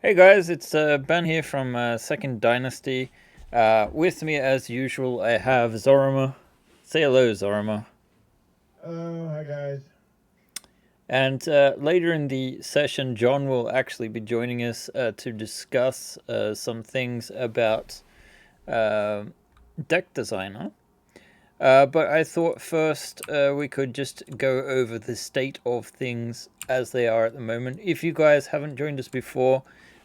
Hey guys, it's Ben here from Second Dynasty. With me, as usual, I have Zorima. Say hello, Zorima. Oh, hi guys. And later in the session, John will actually be joining us to discuss some things about uh, deck designer. But I thought first we could just go over the state of things as they are at the moment. If you guys haven't joined us before,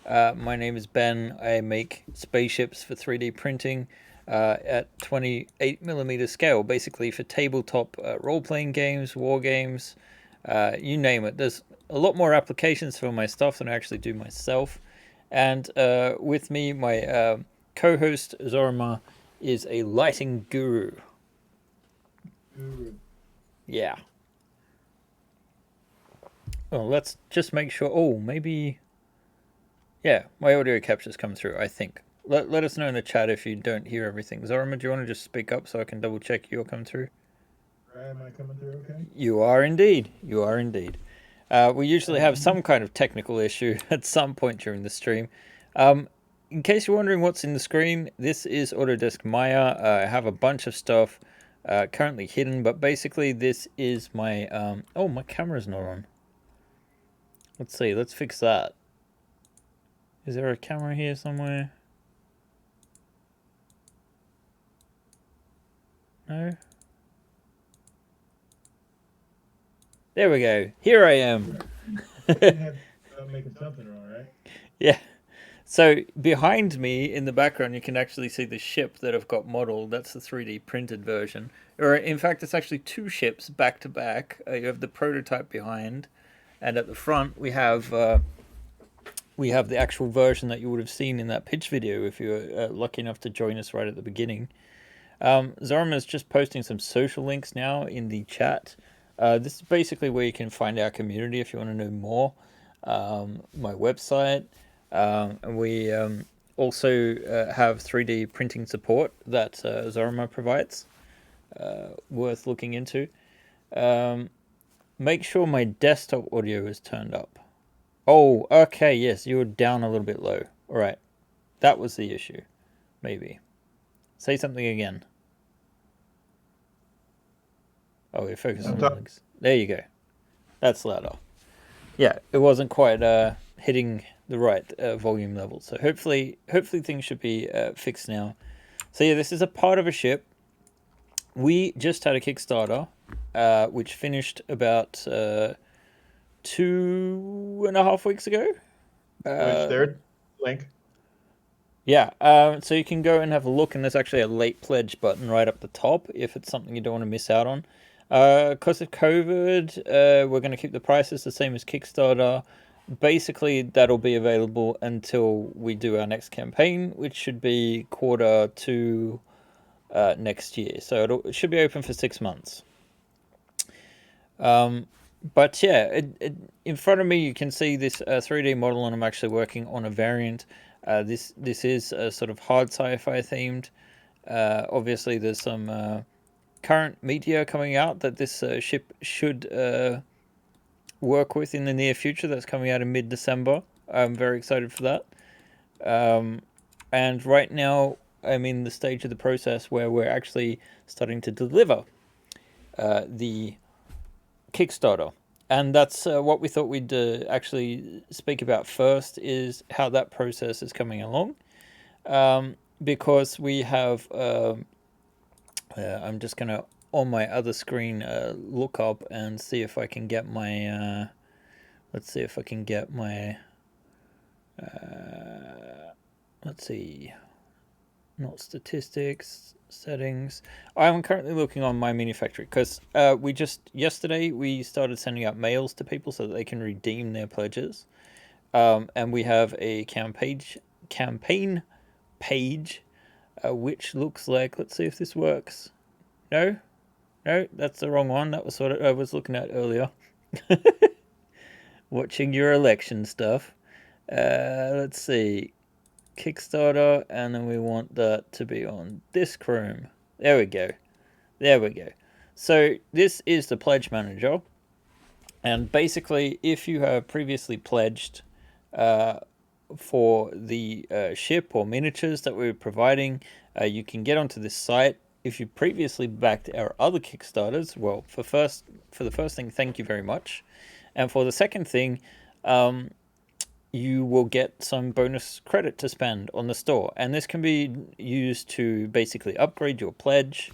my name is Ben. I make spaceships for 3D printing at 28mm scale, basically for tabletop role playing games, war games, you name it. There's a lot more applications for my stuff than I actually do myself. And with me, my co host Zorma is a lighting guru. Guru. Yeah. Well, let's just make sure. Oh, maybe. Yeah, my audio capture's come through, I think. Let us know in the chat if you don't hear everything. Zorima, do you want to just speak up so I can double check you're coming through? Right, am I coming through okay? You are indeed. You are indeed. We usually have some kind of technical issue at some point during the stream. Um, in case you're wondering what's in the screen, this is Autodesk Maya. I have a bunch of stuff currently hidden, but basically this is my... oh, my camera's not on. Let's see, let's fix that. Is there a camera here somewhere? No? There we go. Here I am. You had making something wrong, right? Yeah. So behind me in the background, you can actually see the ship that I've got modeled. That's the 3D printed version. Or in fact, it's actually two ships back to back. You have the prototype behind, and at the front we have the actual version that you would have seen in that pitch video if you were lucky enough to join us right at the beginning. Zorma is just posting some social links now in the chat. This is basically where you can find our community if you want to know more. My website. And we also have 3D printing support that Zorma provides. Worth looking into. Um, make sure my desktop audio is turned up. Oh, okay, yes, you were down a little bit low. All right, that was the issue. Maybe. Say something again. Oh, we're focusing I'm on talking. links. There you go. That's louder. Yeah, it wasn't quite hitting the right volume level. So hopefully things should be fixed now. So yeah, this is a part of a ship. We just had a Kickstarter, which finished about 2.5 weeks ago. Which Uh, third link? yeah, so you can go and have a look, and there's actually a late pledge button right up the top if it's something you don't want to miss out on. Because of COVID, we're going to keep the prices the same as Kickstarter. Basically, that'll be available until we do our next campaign, which should be Q2 next year. So it should be open for 6 months. But yeah, in front of me you can see this 3D model, and I'm actually working on a variant. This is sort of hard sci-fi themed. Obviously, there's some current media coming out that this ship should work with in the near future. That's coming out in mid-December. I'm very excited for that. And right now, I'm in the stage of the process where we're actually starting to deliver the Kickstarter. And that's what we thought we'd actually speak about first, is how that process is coming along. Because we have, I'm just going to, on my other screen, look up and see if I can get my, let's see if I can get my, let's see, not statistics, settings. I'm currently looking on my manufacturer because yesterday we started sending out mails to people so that they can redeem their pledges. And we have a campaign page, which looks like, let's see if this works. No, no, that's the wrong one. That was what I was looking at earlier. Watching your election stuff. Let's see. Kickstarter, and then we want that to be on this room. There we go. There we go. So this is the pledge manager, and basically, if you have previously pledged for the ship or miniatures that we were providing, you can get onto this site. If you previously backed our other Kickstarters, well, for the first thing, thank you very much, and for the second thing, you will get some bonus credit to spend on the store, and this can be used to basically upgrade your pledge.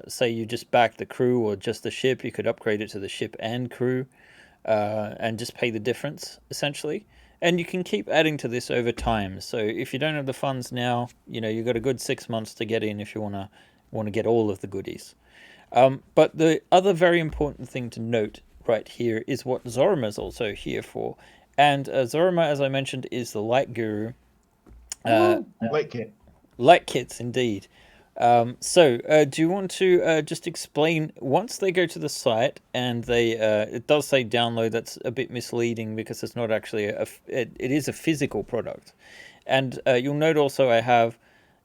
Say you just back the crew or just the ship, you could upgrade it to the ship and crew, and just pay the difference essentially. And you can keep adding to this over time. So if you don't have the funds now, you've got a good 6 months to get in if you want to get all of the goodies. But the other very important thing to note right here is what Zorma is also here for. And Zorma, as I mentioned, is the light guru. Light kit. Light kits, indeed. Do you want to just explain once they go to the site and it does say download? That's a bit misleading because it's not actually it is a physical product. And you'll note also I have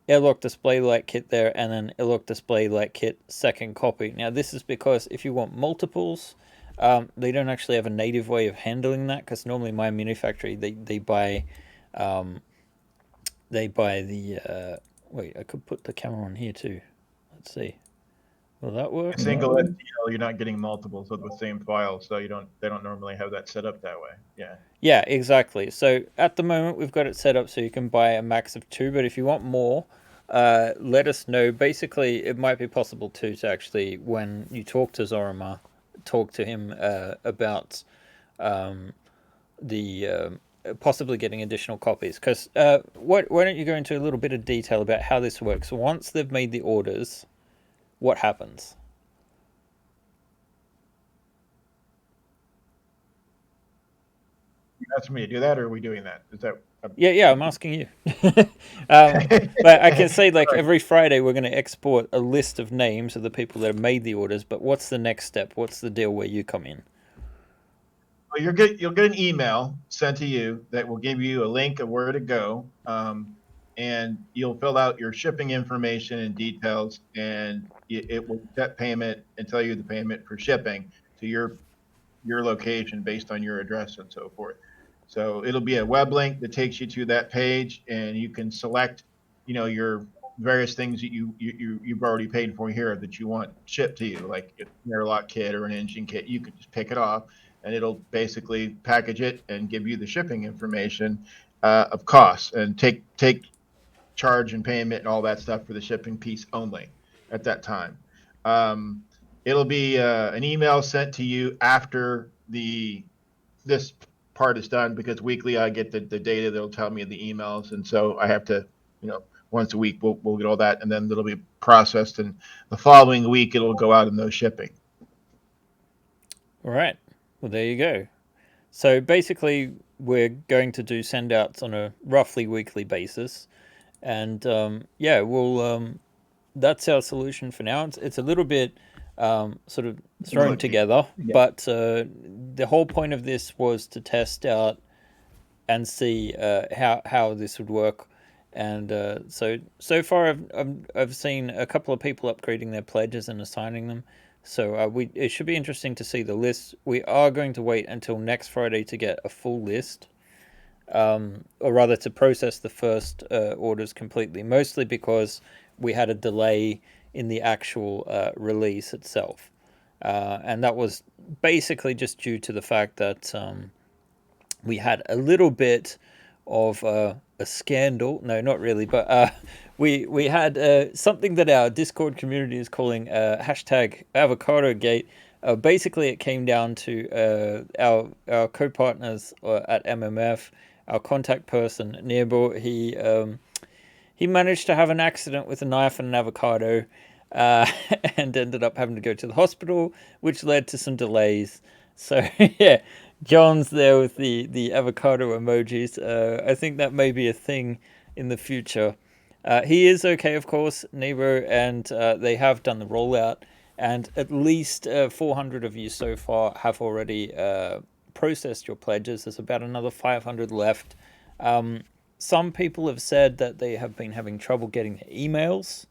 Airlock Display Light Kit there, and then Airlock Display Light Kit second copy. Now this is because if you want multiples, they don't actually have a native way of handling that, because normally my Manufactory they buy the wait, I could put the camera on here too. Let's see. Will that work? A single STL, you're not getting multiples of the same file, so they don't normally have that set up that way. Yeah. Yeah, exactly. So at the moment we've got it set up so you can buy a max of 2, but if you want more, let us know. Basically, it might be possible too to actually, when you talk to Zorima, talk to him about the possibly getting additional copies. Because why don't you go into a little bit of detail about how this works? Once they've made the orders, what happens? You asked me to do that, or are we doing that? Is that? Yeah, I'm asking you. But I can say, like, every Friday we're going to export a list of names of the people that have made the orders. But what's the next step? What's the deal where you come in? Well, you'll get an email sent to you that will give you a link of where to go, and you'll fill out your shipping information and details, and it will set payment and tell you the payment for shipping to your location based on your address and so forth. So it'll be a web link that takes you to that page, and you can select, your various things that you've already paid for here that you want shipped to you, like an airlock kit or an engine kit. You can just pick it off, and it'll basically package it and give you the shipping information of costs, and take charge and payment and all that stuff for the shipping piece only at that time. It'll be an email sent to you after this part is done, because weekly I get the data that'll tell me the emails, and so I have to, once a week we'll get all that, and then it'll be processed, and the following week it'll go out in those shipping. All right. Well, there you go. So basically, we're going to do send outs on a roughly weekly basis, and yeah, we'll. That's our solution for now. It's a little bit sort of thrown together, but the whole point of this was to test out and see how this would work. And so far, I've seen a couple of people upgrading their pledges and assigning them. So it should be interesting to see the list. We are going to wait until next Friday to get a full list, or rather to process the first orders completely, mostly because we had a delay in the actual release itself. And that was basically just due to the fact that we had a little bit of a scandal. No, not really, but we had something that our Discord community is calling hashtag Avocado Gate. Basically, it came down to our co-partners at MMF, our contact person, Nebo. He managed to have an accident with a knife and an avocado, and ended up having to go to the hospital, which led to some delays. So yeah, John's there with the avocado emojis. I think that may be a thing in the future. He is okay, of course, Nebo, and they have done the rollout, and at least 400 of you so far have already processed your pledges. There's about another 500 left. Some people have said that they have been having trouble getting their emails.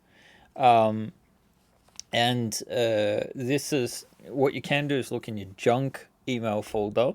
And this is what you can do is look in your junk email folder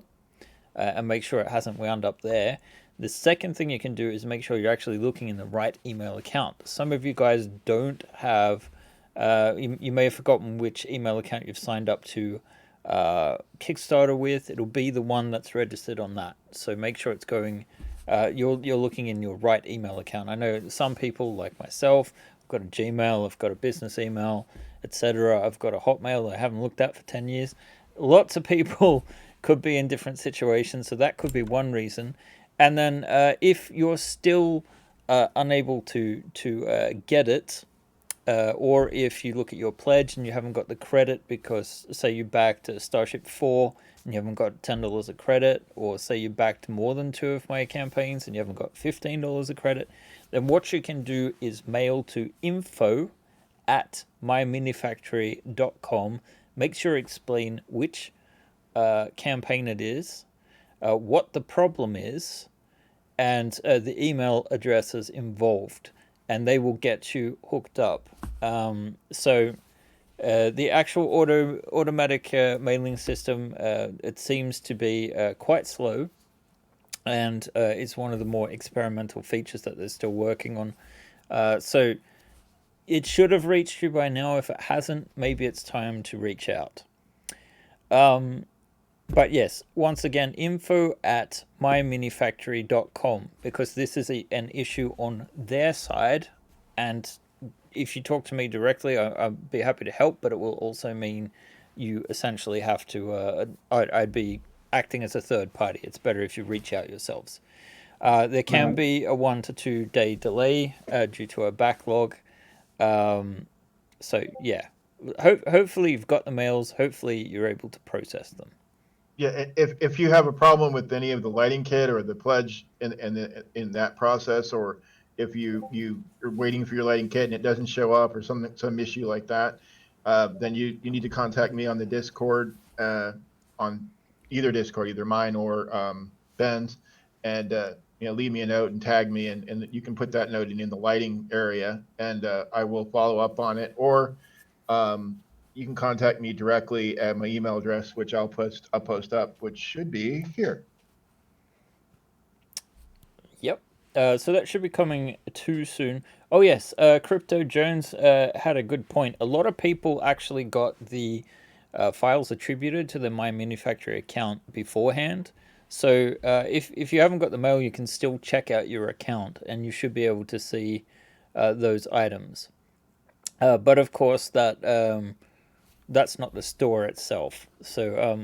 and make sure it hasn't wound up there. The second thing you can do is make sure you're actually looking in the right email account. Some of you guys don't have, you may have forgotten which email account you've signed up to Kickstarter with. It'll be the one that's registered on that. So make sure it's going, you're looking in your right email account. I know some people, like myself, I've got a Gmail, I've got a business email, etc. I've got a Hotmail that I haven't looked at for 10 years. Lots of people could be in different situations, so that could be one reason. And then if you're still unable to get it, or if you look at your pledge and you haven't got the credit because, say, you backed Starship 4 and you haven't got $10 of credit, or say you backed more than two of my campaigns and you haven't got $15 of credit, then what you can do is mail to info@myminifactory.com. Make sure to explain which campaign it is, what the problem is, and the email addresses involved, and they will get you hooked up. The actual automatic mailing system, it seems to be quite slow, and it's one of the more experimental features that they're still working on. So it should have reached you by now. If it hasn't, maybe it's time to reach out. But yes, once again, info@myminifactory.com, because this is an issue on their side. And if you talk to me directly, I'd be happy to help, but it will also mean you essentially have to, I'd be acting as a third party. It's better if you reach out yourselves. There can be a 1 to 2 day delay due to a backlog. So, yeah, hopefully you've got the mails. Hopefully you're able to process them. Yeah, if you have a problem with any of the lighting kit or the pledge in that process, or if you are waiting for your lighting kit and it doesn't show up, or some issue like that, then you need to contact me on the Discord, on either Discord, either mine or Ben's, and leave me a note and tag me, and you can put that note in the lighting area, and I will follow up on it. Or you can contact me directly at my email address, which I'll post up, which should be here. Yep. So that should be coming too soon. Oh yes, Crypto Jones had a good point. A lot of people actually got the files attributed to the My Manufacturer account beforehand. So if you haven't got the mail, you can still check out your account, and you should be able to see those items. But of course, that's not the store itself. So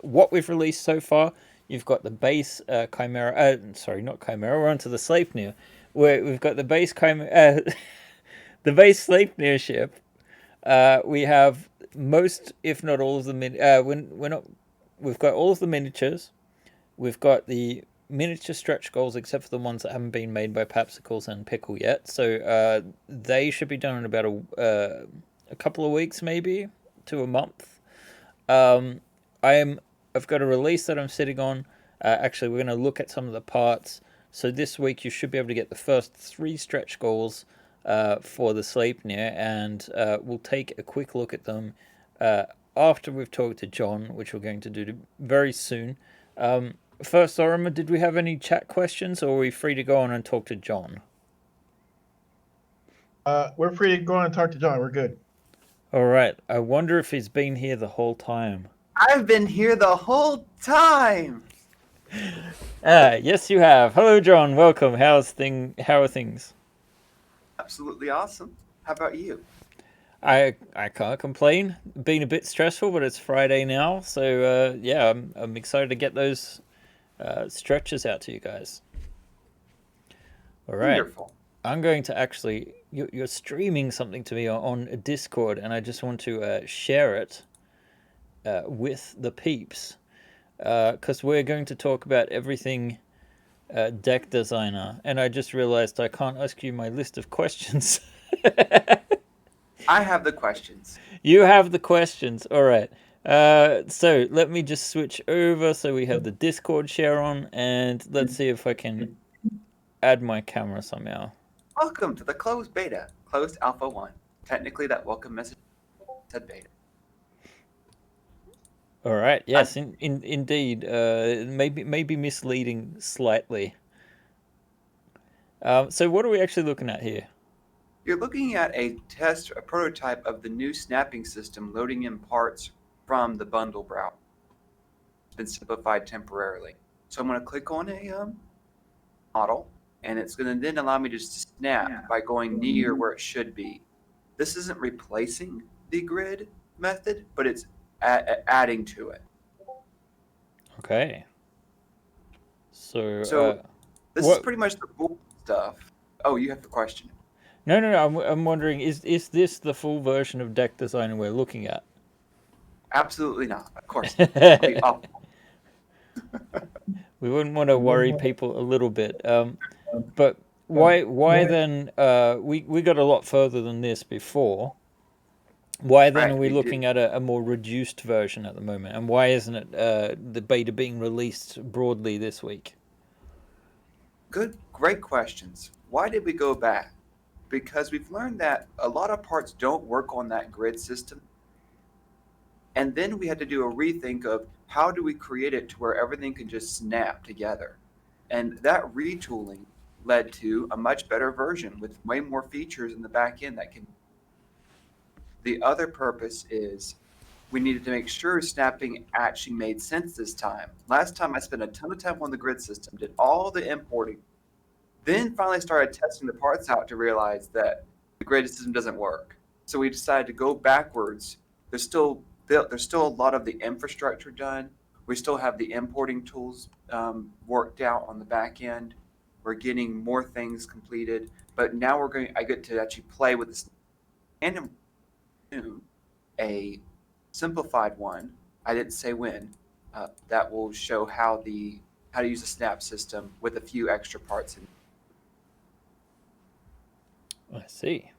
what we've released so far, you've got the base Chimera. Sorry, not Chimera. We're onto the Sleipnir, where we've got the base Chimera, the base Sleipnir ship. We have most, if not all, of the we're not. We've got all of the miniatures. We've got the miniature stretch goals, except for the ones that haven't been made by Papsicles and Pickle yet. So they should be done in about a couple of weeks, maybe to a month. I've got a release that I'm sitting on. Actually, we're going to look at some of the parts. So this week you should be able to get the first 3 stretch goals for the Sleipnir, and we'll take a quick look at them after we've talked to John, which we're going to do very soon. First, Orima, did we have any chat questions, or are we free to go on and talk to John? We're free to go on and talk to John. We're good. All right. I wonder if he's been here the whole time. I've been here the whole time. Yes, you have. Hello, John. Welcome. How are things? Absolutely awesome. How about you? I can't complain. Been a bit stressful, but it's Friday now, so yeah, I'm excited to get those stretches out to you guys. All right. Wonderful. I'm going to actually. You're streaming something to me on Discord, and I just want to share it with the peeps, because we're going to talk about everything deck designer, and I just realized I can't ask you my list of questions. I have the questions. You have the questions. All right. So let me just switch over so we have the Discord share on, and let's see if I can add my camera somehow. Welcome to the closed beta, closed alpha 1. Technically, that welcome message said beta. All right. Yes, indeed. Maybe misleading slightly. So what are we actually looking at here? You're looking at a prototype of the new snapping system loading in parts from the bundle browser. It's been simplified temporarily. So I'm going to click on a model, and it's going to then allow me to snap by going near where it should be. This isn't replacing the grid method, but it's adding to it. Okay. So this is what? pretty much the board stuff. Oh, you have the question. No. I'm wondering, is this the full version of deck design we're looking at? Absolutely not. Of course not. That would be awful. We wouldn't want to worry people a little bit. But why then? We got a lot further than this before. Why then Right, are we we looking did. at a more reduced version at the moment? And why isn't it the beta being released broadly this week? Great questions. Why did we go back? Because we've learned that a lot of parts don't work on that grid system. And then we had to do a rethink of how do we create it to where everything can just snap together. And that retooling led to a much better version with way more features in the back end that can. The other purpose is we needed to make sure snapping actually made sense this time. Last time I spent a ton of time on the grid system, did all the importing, then finally started testing the parts out to realize that the grid system doesn't work. So we decided to go backwards. There's still a lot of the infrastructure done. We still have the importing tools worked out on the back end. We're getting more things completed, but now I get to actually play with this and soon a simplified one. I didn't say when. That will show how to use the snap system with a few extra parts in. I see.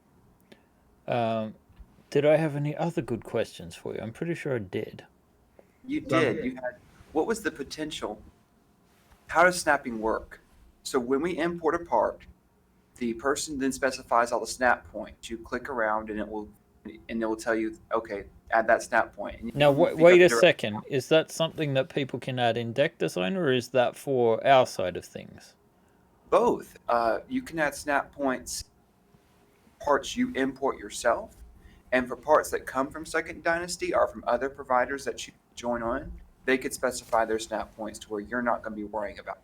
Did I have any other good questions for you? I'm pretty sure I did. You did. You had. What was the potential? How does snapping work? So when we import a part, the person then specifies all the snap points. You click around and it will tell you, okay, add that snap point. And Now, you wait a second. Is that something that people can add in deck design, or is that for our side of things? Both. You can add snap points, parts you import yourself, and for parts that come from Second Dynasty or from other providers that you join on, they could specify their snap points to where you're not going to be worrying about.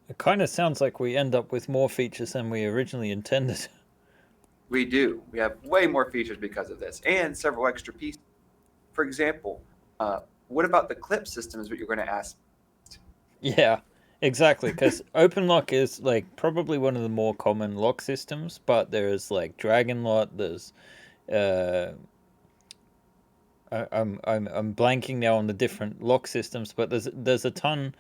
It kind of sounds like we end up with more features than we originally intended. We do. We have way more features because of this, and several extra pieces. For example, what about the clip system? Is what you're going to ask. Yeah, exactly. Because OpenLock is like probably one of the more common lock systems, but there's like DragonLock. There's I'm blanking now on the different lock systems, but there's a ton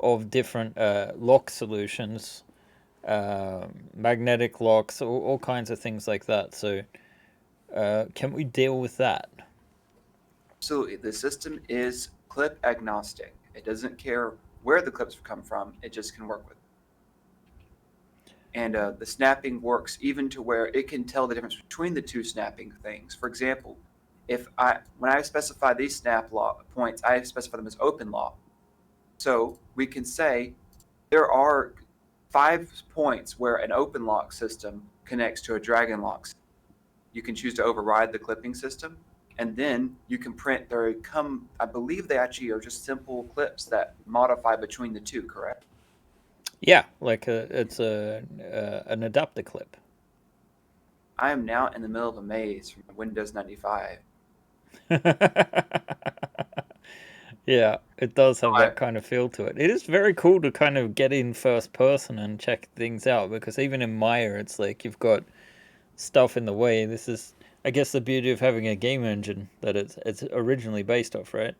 of different lock solutions, magnetic locks, all kinds of things like that. So, can we deal with that? Absolutely. The system is clip agnostic. It doesn't care where the clips come from. It just can work with it. And the snapping works even to where it can tell the difference between the two snapping things. For example, when I specify these snap lock points, I specify them as open lock. So we can say there are 5 points where an open lock system connects to a dragon lock system. You can choose to override the clipping system, and then you can print. I believe they actually are just simple clips that modify between the two, correct? Yeah, like it's an adapter clip. I am now in the middle of a maze from Windows 95. Yeah, it does have that kind of feel to it. It is very cool to kind of get in first person and check things out, because even in Maya, it's like you've got stuff in the way. This is, I guess, the beauty of having a game engine that it's originally based off, right?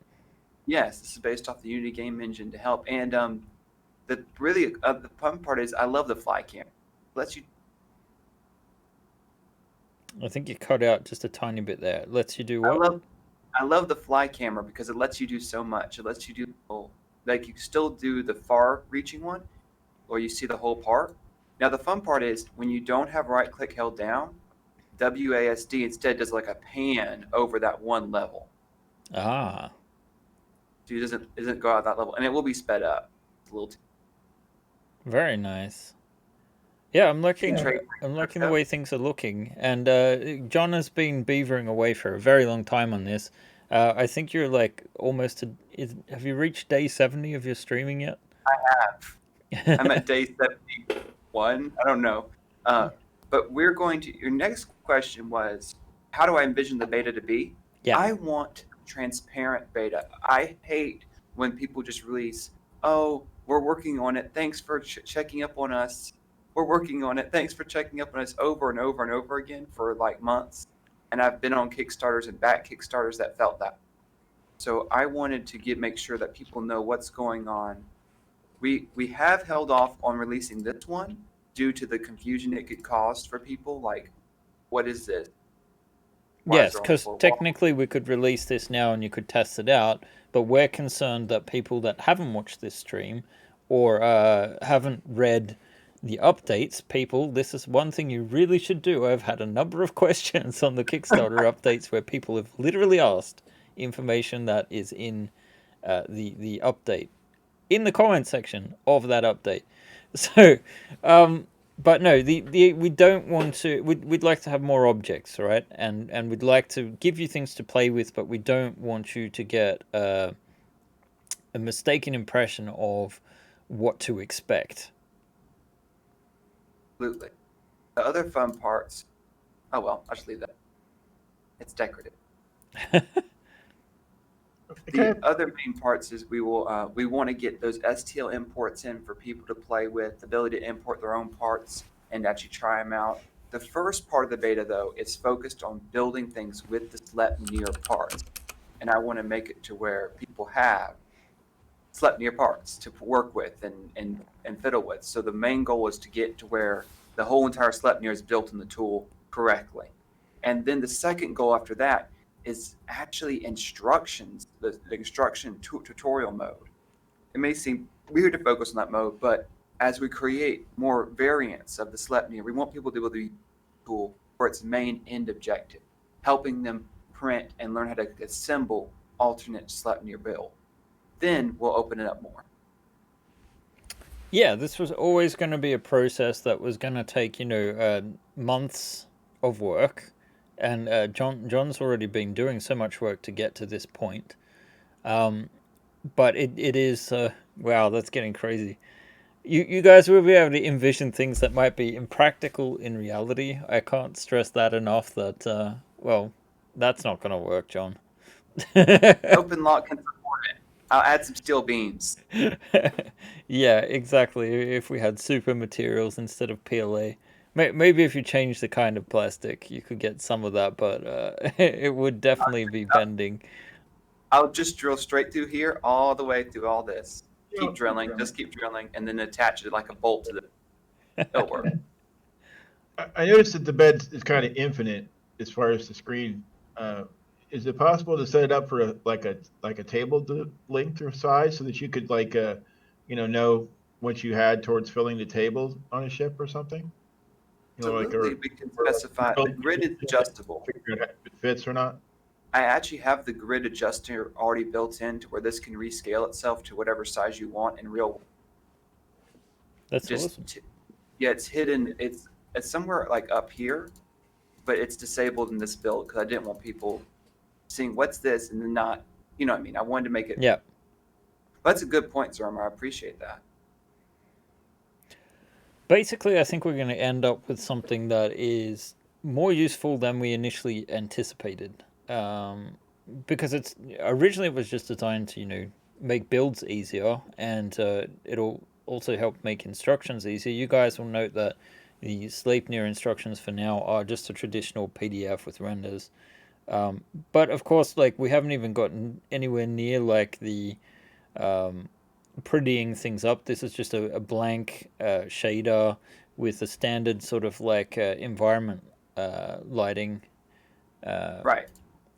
Yes, this is based off the Unity game engine to help. And the fun part is I love the fly camera. It lets you. I think you cut out just a tiny bit there. It lets you do what? I love the fly camera because it lets you do so much. It lets you do like you still do the far reaching one, or you see the whole part. Now the fun part is when you don't have right click held down, WASD instead does like a pan over that one level. Ah. So it doesn't go out that level, and it will be sped up. It's a little. Very nice. Yeah, I'm You can liking. trade I'm for liking the stuff. way things are looking, and John has been beavering away for a very long time on this. I think you're like almost. Have you reached day 70 of your streaming yet? I'm at day 71. I don't know. Uh, but we're going to, your next question was, how do I envision the beta to be? Yeah. I want transparent beta. I hate when people just release, oh, we're working on it. Thanks for checking up on us. We're working on it. Thanks for checking up on us over and over and over again for like months. And I've been on Kickstarters and back Kickstarters that felt that. So I wanted to make sure that people know what's going on. We have held off on releasing this one due to the confusion it could cause for people. Like, what is this? Why is Yes, there only because four walls? technically we could release this now and you could test it out, but we're concerned that people that haven't watched this stream or haven't read the updates, people, this is one thing you really should do. I've had a number of questions on the Kickstarter updates where people have literally asked information that is in the update in the comment section of that update. So, but no, the we don't want to. We'd like to have more objects, right? And we'd like to give you things to play with, but we don't want you to get a mistaken impression of what to expect. Absolutely. The other fun parts. Oh well, I'll just leave that. It's decorative. Okay. The other main parts is we want to get those STL imports in for people to play with, the ability to import their own parts and actually try them out. The first part of the beta, though, is focused on building things with the Sleipnir parts, and I want to make it to where people have Sleipnir parts to work with and fiddle with. So the main goal is to get to where the whole entire Sleipnir is built in the tool correctly. And then the second goal after that is actually instructions, the instruction tutorial mode. It may seem weird to focus on that mode, but as we create more variants of the Sleipnir, we want people to be able to use the tool for its main end objective, helping them print and learn how to assemble alternate Sleipnir build. Then we'll open it up more. Yeah, this was always going to be a process that was going to take months of work, and John's already been doing so much work to get to this point. But it is wow, that's getting crazy. You guys will be able to envision things that might be impractical in reality. I can't stress that enough. That well, that's not going to work, John. Open lock can support it. I'll add some steel beams. Yeah, exactly. If we had super materials instead of PLA, maybe if you change the kind of plastic, you could get some of that, but it would definitely be bending. I'll just drill straight through here, all the way through all this. Yeah, Keep drilling, just keep drilling, and then attach it like a bolt to the. It'll work. I noticed that the bed is kind of infinite as far as the screen. Uh, is it possible to set it up for a table length or size so that you could know what you had towards filling the table on a ship or something? Absolutely, we can Or specify the grid is adjustable. figure out if it fits or not. I actually have the grid adjuster already built in to where this can rescale itself to whatever size you want in real. That's Just awesome. yeah, it's hidden. It's somewhere like up here, but it's disabled in this build because I didn't want people seeing what's this and then not. You know what I mean? I wanted to make it. Yeah. That's a good point, Zerma. I appreciate that. Basically, I think we're going to end up with something that is more useful than we initially anticipated. Because it's originally it was just designed to make builds easier, and it'll also help make instructions easier. You guys will note that the Sleipnir instructions for now are just a traditional PDF with renders. But of course, like we haven't even gotten anywhere near like the prettying things up. This is just a blank shader with a standard sort of like environment lighting. Right.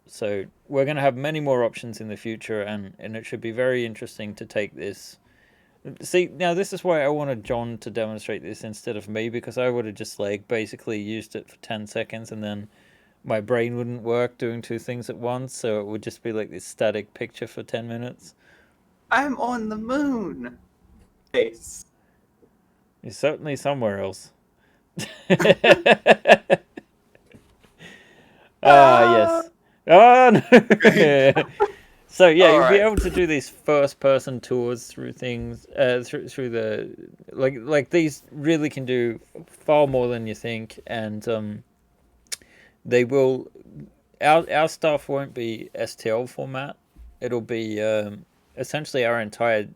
So we're going to have many more options in the future, and it should be very interesting to take this. See, now this is why I wanted John to demonstrate this instead of me, because I would have just like basically used it for 10 seconds and then my brain wouldn't work doing two things at once, so it would just be like this static picture for 10 minutes. I'm on the moon. Base. He's certainly somewhere else. Ah, Ah! yes. Oh no. So yeah, All you'll be right. able to do these first-person tours through things, through the like these really can do far more than you think, and they will. Our stuff won't be STL format. It'll be essentially our entire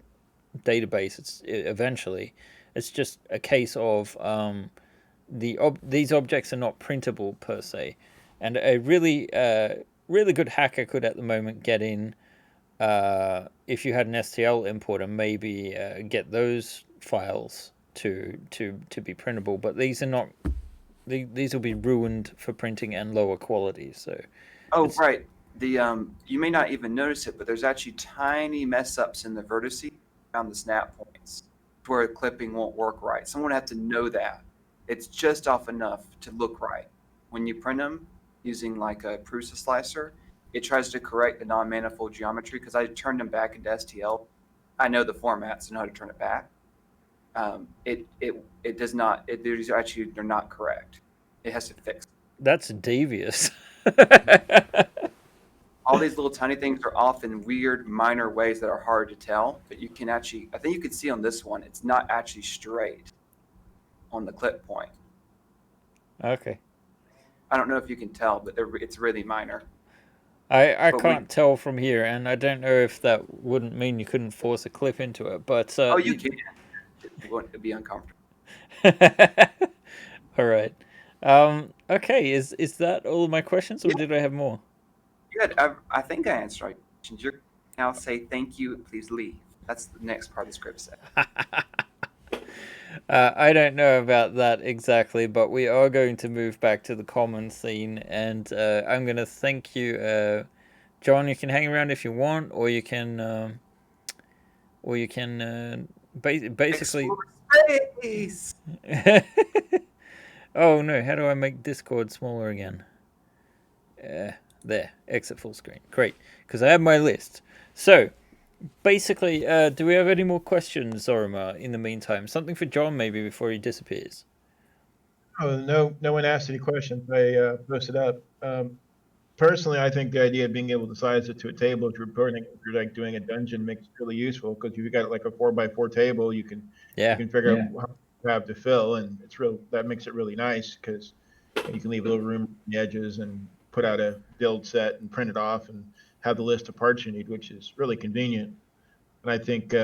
database. Eventually, it's just a case of these objects are not printable per se, and a really good hacker could at the moment get in, if you had an STL importer, maybe get those files to be printable. But these are not. These will be ruined for printing and lower quality. So Oh, it's right. The you may not even notice it, but there's actually tiny mess ups in the vertices around the snap points where clipping won't work right. Someone have to know that. It's just off enough to look right. When you print them using like a Prusa slicer, it tries to correct the non-manifold geometry because I turned them back into STL. I know the formats, I know how to turn it back. It does not. There's actually they're not correct. It has to fix. that's devious. All these little tiny things are off in weird minor ways that are hard to tell, but you can actually, I think you can see on this one, it's not actually straight on the clip point. Okay. I don't know if you can tell, but it's really minor. I But we, can't tell from here, and I don't know if that wouldn't mean you couldn't force a clip into it, but oh, you can. It won't be uncomfortable. all right. Okay, is that all of my questions, or Yeah, did I have more? good. I think I answered all your questions. You're now say thank you, please leave. That's the next part of the script set. I don't know about that exactly, but we are going to move back to the common scene, and I'm going to thank you, John. You can hang around if you want, or you can basically. Explore space. Oh no! How do I make Discord smaller again? There, exit full screen. Great, because I have my list. So basically, do we have any more questions, Zorima? In the meantime, something for John maybe before he disappears. Oh, no, no one asked any questions. I posted up. Personally, I think the idea of being able to size it to a table if you're like doing a dungeon makes it really useful because if you've got like a 4x4 table, you Yeah. can figure out how you have to fill, and that makes it really nice because you can leave a little room on the edges and put out a build set and print it off and have the list of parts you need, which is really convenient. And I think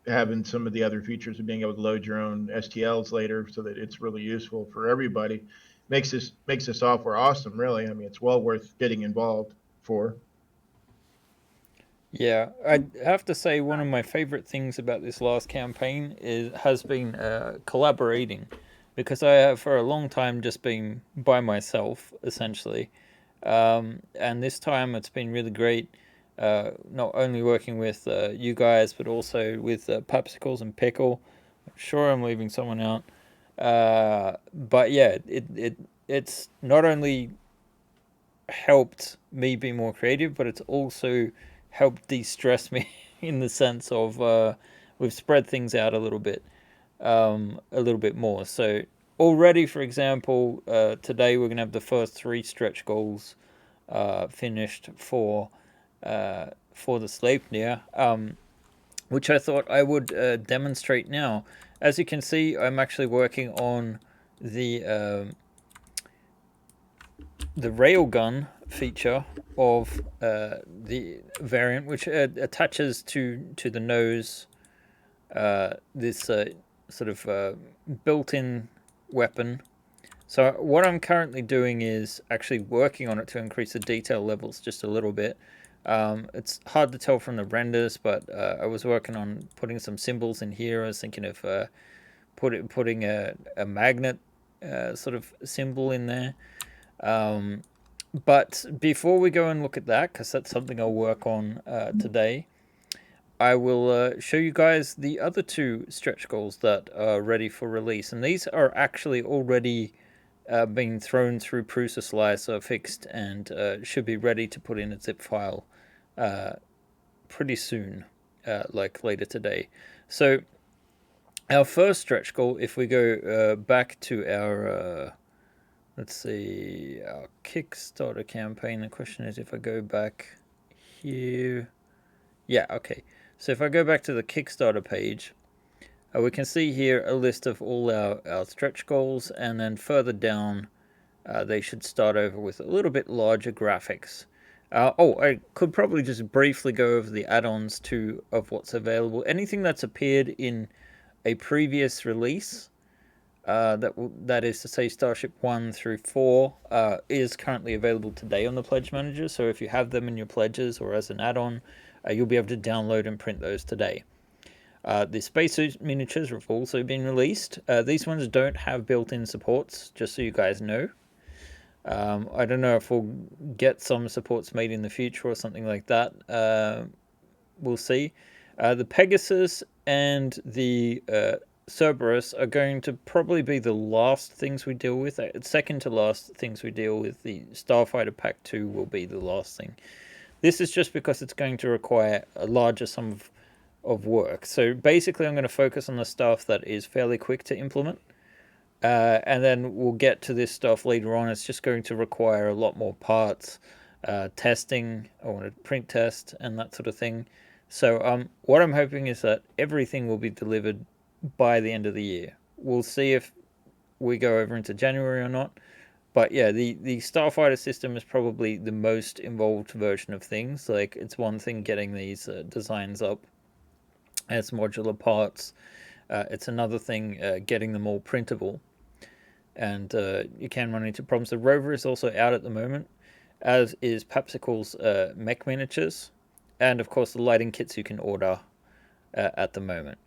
having some of the other features of being able to load your own STLs later, so that it's really useful for everybody, makes the software awesome. Really, I mean, it's well worth getting involved for. Yeah, I have to say one of my favorite things about this last campaign has been collaborating, because I have for a long time just been by myself essentially, and this time it's been really great. Not only working with you guys, but also with Popsicles and Pickle. I'm sure I'm leaving someone out, but yeah, it's not only helped me be more creative, but it's also helped de-stress me in the sense of we've spread things out a little bit more. So already, for example, today we're gonna have the first three stretch goals finished for the Sleipnir, which I thought I would demonstrate now. As you can see, I'm actually working on the uh, the railgun feature of the variant, which attaches to the nose this sort of built-in weapon. So what I'm currently doing is actually working on it to increase the detail levels just a little bit. It's hard to tell from the renders, but I was working on putting some symbols in here. I was thinking of putting a magnet sort of symbol in there. Um, but before we go and look at that, because that's something I'll work on today, I will show you guys the other two stretch goals that are ready for release. And these are actually already being thrown through Prusa Slicer, fixed, and should be ready to put in a zip file uh, pretty soon, like later today. So our first stretch goal, if we go back to our, let's see, our Kickstarter campaign, the question is if I go back here. Yeah, okay. So if I go back to the Kickstarter page, we can see here a list of all our stretch goals, and then further down, they should start over with a little bit larger graphics. I could probably just briefly go over the add-ons of what's available. Anything that's appeared in a previous release, that is to say Starship 1 through 4, is currently available today on the Pledge Manager. So if you have them in your pledges or as an add-on, you'll be able to download and print those today. The spacesuit miniatures have also been released. These ones don't have built-in supports, just so you guys know. I don't know if we'll get some supports made in the future or something like that. We'll see. The Pegasus and the Cerberus are going to probably be the last things we deal with. Second to last things we deal with. The Starfighter Pack 2 will be the last thing. This is just because it's going to require a larger sum of work. So basically I'm going to focus on the stuff that is fairly quick to implement. And then we'll get to this stuff later on. It's just going to require a lot more parts, testing. I want to print test and that sort of thing. So what I'm hoping is that everything will be delivered by the end of the year. We'll see if we go over into January or not. But yeah, the Starfighter system is probably the most involved version of things. Like, it's one thing getting these designs up as modular parts. It's another thing getting them all printable. And you can run into problems. The rover is also out at the moment, as is Papsicle's mech miniatures. And of course the lighting kits you can order at the moment.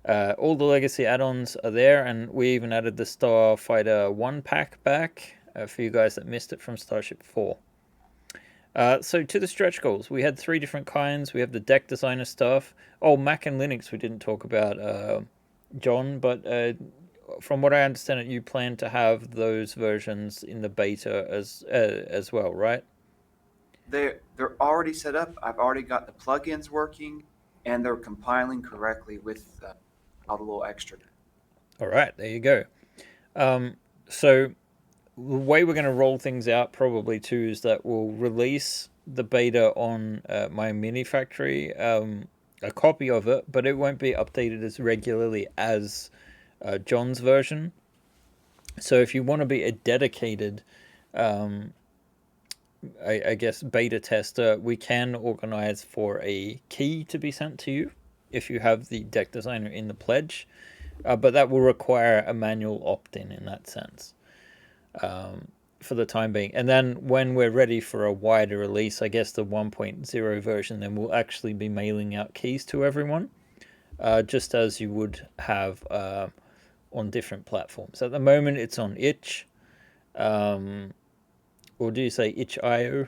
All the legacy add-ons are there, and we even added the Starfighter 1 pack back for you guys that missed it from Starship 4. So to the stretch goals, we had 3 different kinds. We have the deck designer stuff. Oh, Mac and Linux we didn't talk about, John, but from what I understand, you plan to have those versions in the beta as well, right? They're already set up. I've already got the plugins working, and they're compiling correctly with all the little extra. All right, there you go. So the way we're going to roll things out probably too is that we'll release the beta on my mini factory, a copy of it, but it won't be updated as regularly as John's version. So if you want to be a dedicated, I guess, beta tester, we can organize for a key to be sent to you if you have the deck designer in the pledge, but that will require a manual opt-in in that sense. For the time being. And then when we're ready for a wider release, I guess the 1.0 version, then we'll actually be mailing out keys to everyone, just as you would have on different platforms. At the moment, it's on itch. Or do you say itch.io?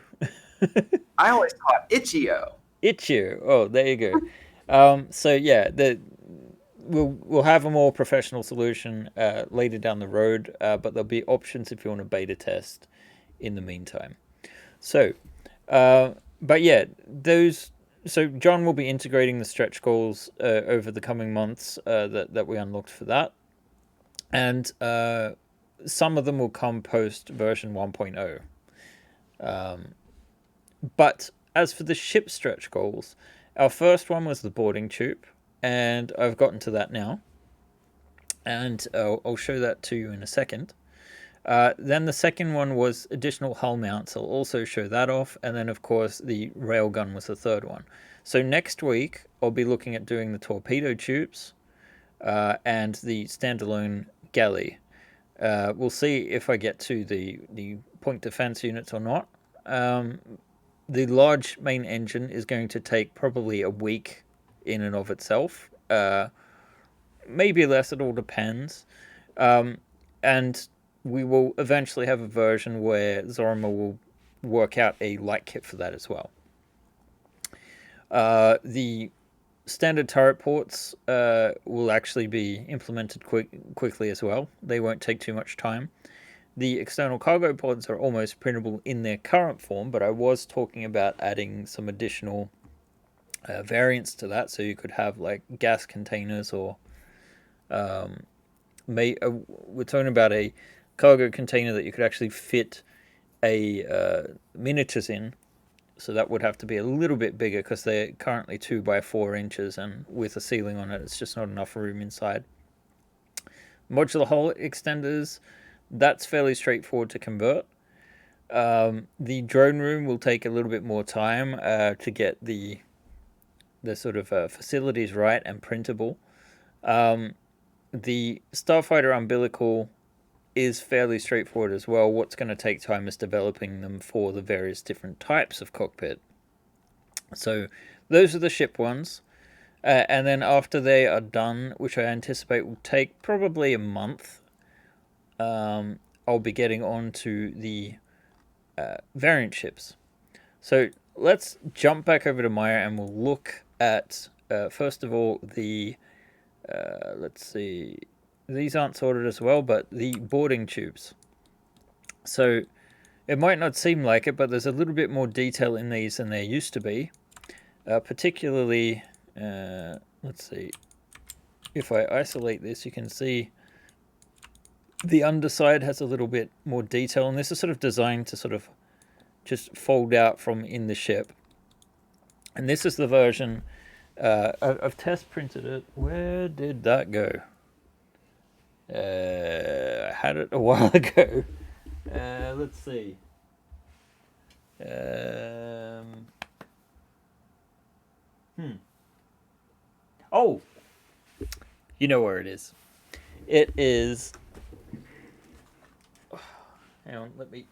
I always call it Itch.io. Itch.io. Oh, there you go. So yeah, we'll have a more professional solution later down the road, but there'll be options if you want to beta test in the meantime. So, but yeah, those. So John will be integrating the stretch goals over the coming months that we unlocked for that, and some of them will come post version 1.0. But as for the ship stretch goals, our first one was the boarding tube, and I've gotten to that now, and I'll show that to you in a second. Then the second one was additional hull mounts. I'll also show that off, and then of course the railgun was the third one. So next week I'll be looking at doing the torpedo tubes and the standalone galley. We'll see if I get to the point defense units or not. The large main engine is going to take probably a week in and of itself. Maybe less, it all depends. And we will eventually have a version where Zorima will work out a light kit for that as well. The standard turret ports will actually be implemented quickly as well. They won't take too much time. The external cargo pods are almost printable in their current form, but I was talking about adding some additional variants to that, so you could have like gas containers or we're talking about a cargo container that you could actually fit a miniatures in. So that would have to be a little bit bigger because they're currently 2 by 4 inches, and with a ceiling on it, it's just not enough room inside. Modular hull extenders, that's fairly straightforward to convert. The drone room will take a little bit more time to get the sort of facilities right and printable. The Starfighter umbilical is fairly straightforward as well. What's going to take time is developing them for the various different types of cockpit. So those are the ship ones. And then after they are done, which I anticipate will take probably a month, I'll be getting on to the variant ships. So let's jump back over to Maya and we'll look at, first of all, the, let's see, these aren't sorted as well, but the boarding tubes. So it might not seem like it, but there's a little bit more detail in these than there used to be. Particularly, let's see, if I isolate this, you can see the underside has a little bit more detail, and this is sort of designed to sort of just fold out from in the ship. And this is the version, I've test printed it. Where did that go? I had it a while ago. Let's see. Oh, you know where it is. It is. Hang on, let me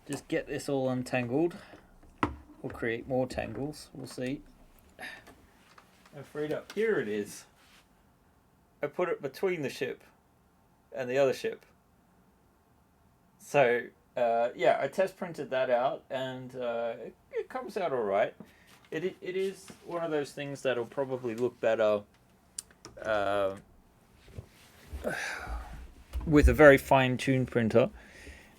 just get this all untangled. We'll create more tangles. We'll see. I'm freed up. Here it is. I put it between the ship and the other ship. So, yeah, I test printed that out, and it comes out all right. It is one of those things that'll probably look better with a very fine-tuned printer.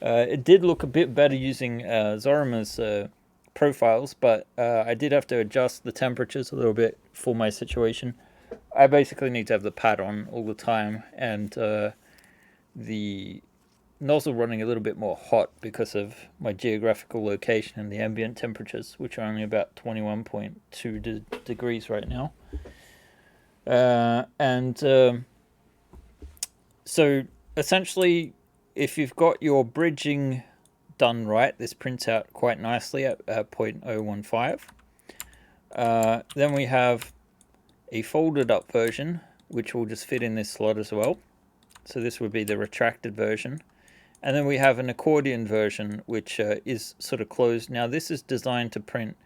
It did look a bit better using Zorima's profiles, but I did have to adjust the temperatures a little bit for my situation. I basically need to have the pad on all the time, and the nozzle running a little bit more hot because of my geographical location and the ambient temperatures, which are only about 21.2 degrees right now. So essentially, if you've got your bridging done right, this prints out quite nicely at 0.015. Then we have a folded up version, which will just fit in this slot as well. So this would be the retracted version. And then we have an accordion version, which is sort of closed. Now this is designed to print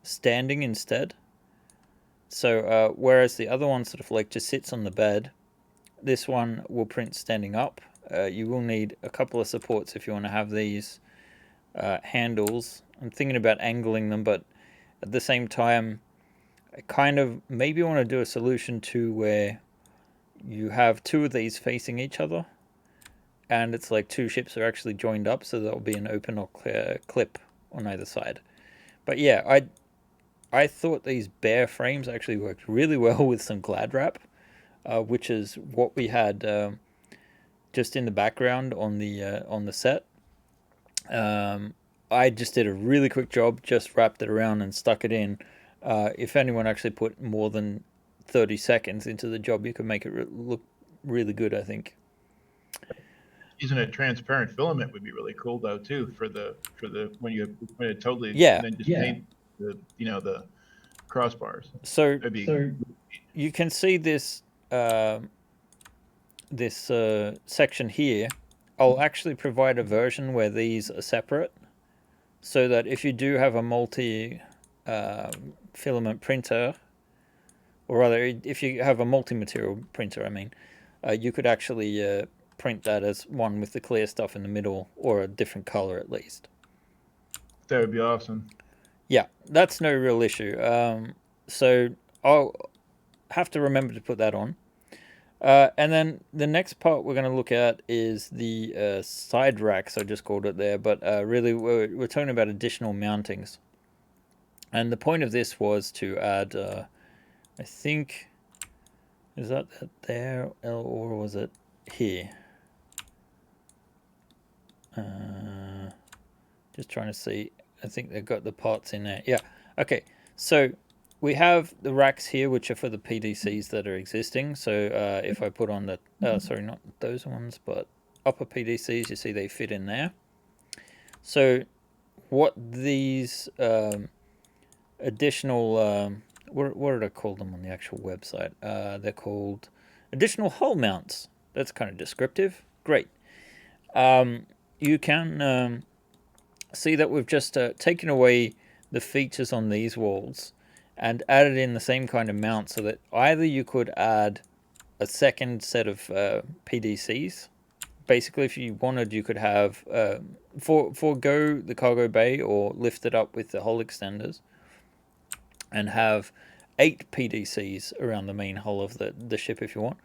standing instead. So whereas the other one sort of like just sits on the bed, this one will print standing up. You will need a couple of supports if you want to have these handles. I'm thinking about angling them, but at the same time, I kind of maybe want to do a solution to where you have 2 of these facing each other, and it's like 2 ships are actually joined up, so there'll be an open or clip on either side. But yeah, I thought these bare frames actually worked really well with some Glad wrap, which is what we had just in the background on the set. I just did a really quick job, just wrapped it around and stuck it in. If anyone actually put more than 30 seconds into the job, you could make it look really good, I think. Using a transparent filament would be really cool though too for the when you print it totally, Yeah. and then just paint the crossbars. So That'd be you can see this this section here. I'll actually provide a version where these are separate, so that if you do have a multi filament printer, or rather if you have a multi-material printer, I mean, you could actually print that as one with the clear stuff in the middle, or a different color at least. That would be awesome. Yeah, that's no real issue. So I'll have to remember to put that on. And then the next part we're going to look at is the side racks, I just called it there, but really we're talking about additional mountings. And the point of this was to add, I think Is that there or was it here? Just trying to see. I think they've got the parts in there. Yeah. Okay. So we have the racks here, which are for the PDCs that are existing. So if I put on the, sorry, not those ones, but upper PDCs, you see they fit in there. So what these additional, what did I call them on the actual website? They're called additional hull mounts. That's kind of descriptive. Great. You can see that we've just taken away the features on these walls and added in the same kind of mount, so that either you could add a second set of PDCs. Basically, if you wanted, you could have forego the cargo bay or lift it up with the hull extenders and have 8 PDCs around the main hull of the ship if you want.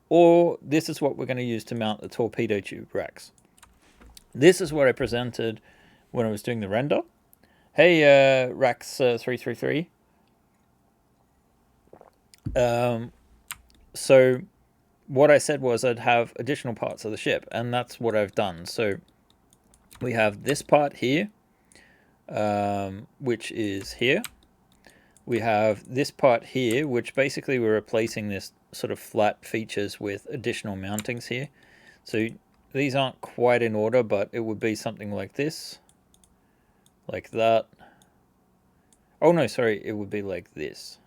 Or this is what we're going to use to mount the torpedo tube racks. This is what I presented when I was doing the render. Hey, Rax 333. So what I said was I'd have additional parts of the ship, and that's what I've done. So we have this part here, which is here. We have this part here, which basically we're replacing this sort of flat features with additional mountings here. So these aren't quite in order, but it would be something like this, like that. Oh no, sorry, it would be like this.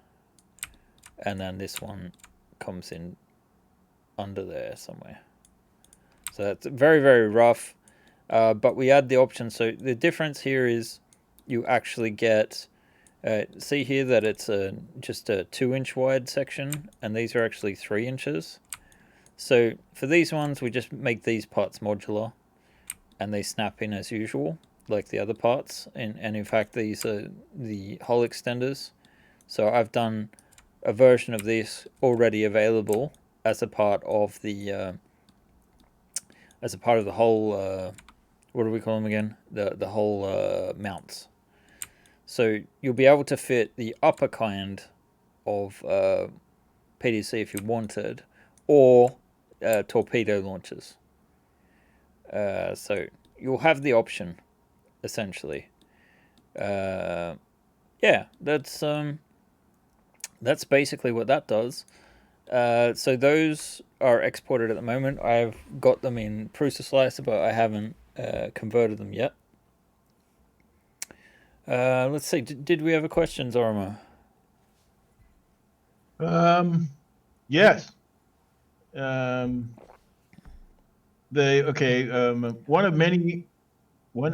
And then this one comes in under there somewhere. So that's very, very rough, but we add the option. So the difference here is you actually get, see here that it's just a 2-inch wide section, and these are actually 3 inches. So for these ones, we just make these parts modular, and they snap in as usual, like the other parts. And in fact, these are the hull extenders. So I've done a version of this already available as a part of the whole. What do we call them again? The whole mounts. So you'll be able to fit the upper kind of PDC if you wanted, or torpedo launchers. So you'll have the option, essentially. Yeah, that's basically what that does. So those are exported at the moment. I've got them in Prusa Slicer, but I haven't converted them yet. Let's see. Did we have a question, Zorma? Yes. One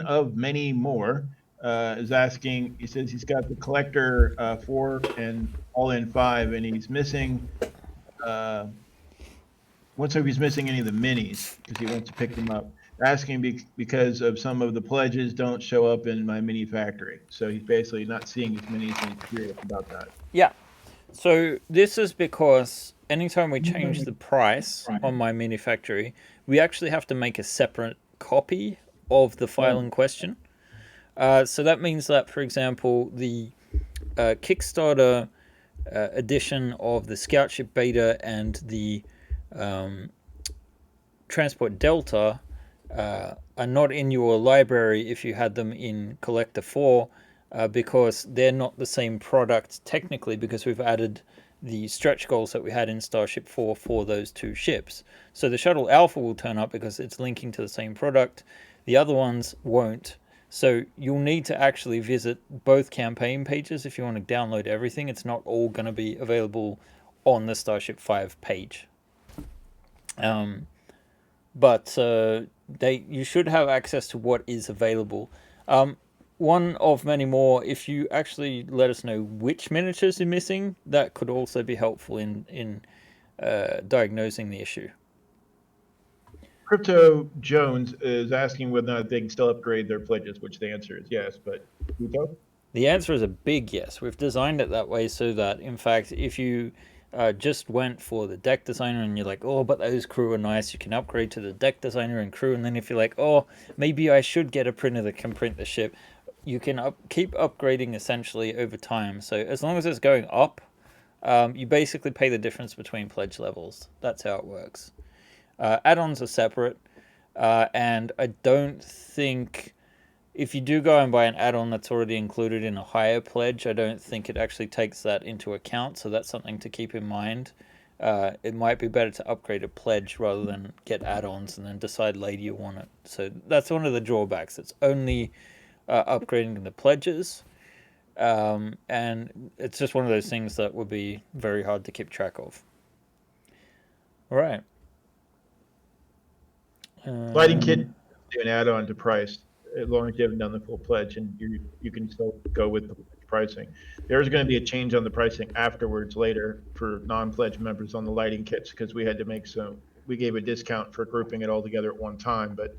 of many more is asking. He says he's got the collector 4 and all in 5, and he's missing. Wants to know if he's missing any of the minis because he wants to pick them up. Asking because of some of the pledges don't show up in my mini factory, so he's basically not seeing his minis, and he's curious about that. Yeah. So this is because anytime we change the price on my mini factory, we actually have to make a separate copy of the file in question. So that means that, for example, the Kickstarter edition of the Scout Ship Beta and the Transport Delta are not in your library if you had them in Collector 4, because they're not the same product technically, because we've added the stretch goals that we had in Starship 4 for those 2 ships. So the Shuttle Alpha will turn up because it's linking to the same product. The other ones won't. So you'll need to actually visit both campaign pages if you want to download everything. It's not all going to be available on the Starship 5 page. But you should have access to what is available. One of many more, if you actually let us know which miniatures are missing, that could also be helpful in diagnosing the issue. Crypto Jones is asking whether or not they can still upgrade their pledges, which the answer is yes. But Vito? The answer is a big yes. We've designed it that way so that, in fact, if you just went for the deck designer and you're like, oh, but those crew are nice, you can upgrade to the deck designer and crew. And then if you're like, oh, maybe I should get a printer that can print the ship, you can keep upgrading essentially over time. So as long as it's going up, You basically pay the difference between pledge levels. That's how it works. Add-ons are separate, and I don't think if you do go and buy an add-on that's already included in a higher pledge, I don't think it actually takes that into account. So that's something to keep in mind. It might be better to upgrade a pledge rather than get add-ons and then decide later you want it. So that's one of the drawbacks. It's only upgrading the pledges, and it's just one of those things that would be very hard to keep track of. All right. Lighting kit do an add-on to price as long as you haven't done the full pledge, and you can still go with the pricing. There's going to be a change on the pricing afterwards later for non-pledge members on the lighting kits because we had to make we gave a discount for grouping it all together at one time, but